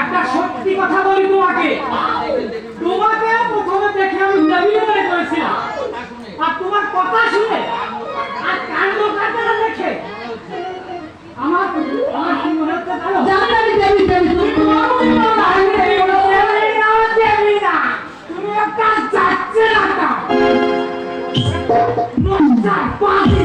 একটা সত্যি কথা বলি তোমাকে প্রথমে দেখে আমি দেবী মনে করেছিলাম, আর তোমার কথা শুনে আর কাণ্ড কারখানা দেখে আমার কি মনে হচ্ছে জানো? জানি দেবী দেবী না, তুমি একটা যাচ্ছে না নোটা পাখি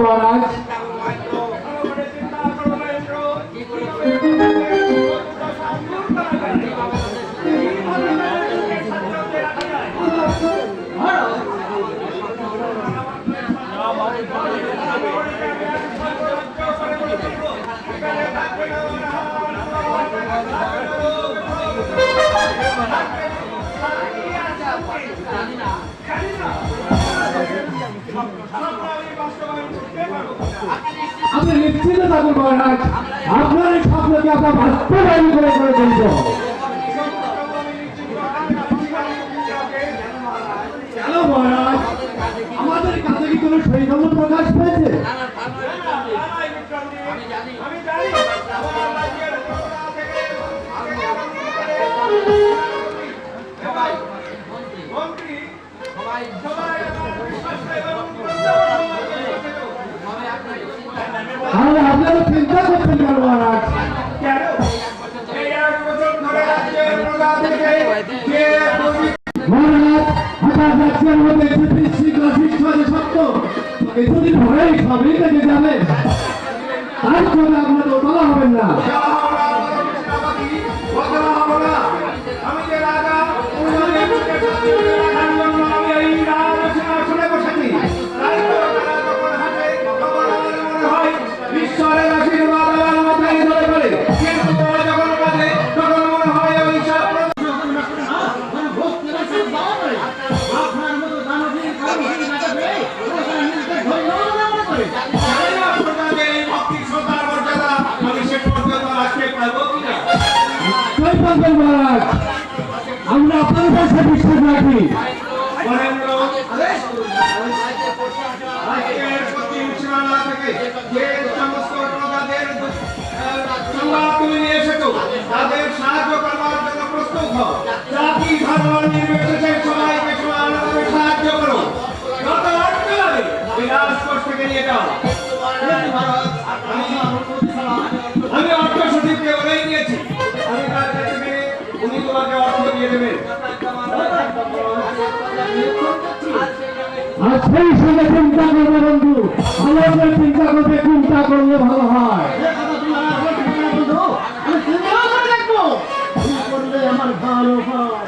মহারাজ আমি নিশ্চিত থাকুন মহারাজ, আপনার এই স্বপ্নকে আমরা বাস্তবায়ন করে তুলব। কেন মহারাজ, আমাদের কাছে কি কোনো সৈন্য প্রকাশ পেয়েছে? তাহলে আপনারা চিন্তা করছেন কেন মহারাজ? মহারাজ, হঠাৎ রাজ্যের মধ্যে এতদিন ধরেই সবই থেকে যাবে, তার জন্য আপনার দোতলা হবেন না। থাকবেন মহারাজ, আমরা আপনাদের কাছে বিশ্বাস রাখি। বরেন্দ্র, আজকের প্রতি সীমানা থেকে যে সমস্ত প্রজাদের সংবাদ তুমি নিয়ে এসেছো তাদের সাহায্য করবার জন্য প্রস্তুত হও। জাতি ধর্ম নির্বিশেষে সবাইকে সমানভাবে সাহায্য করো। যত অর্থ লাগে বিলাসকোষ থেকে নিয়ে যাও। আমি অর্থ সচিবকে বলেই নিয়েছি, আমি তার কাছে গেলে উনি তোমাকে অর্থ দিয়ে দেবেন। আর সেই সঙ্গে চিন্তা করবে বন্ধু, ভালো করে চিন্তা করবে, চিন্তা করলে ভালো হয়। আমি চিন্তাও করে দেখবো, কি করলে আমার ভালো হয়।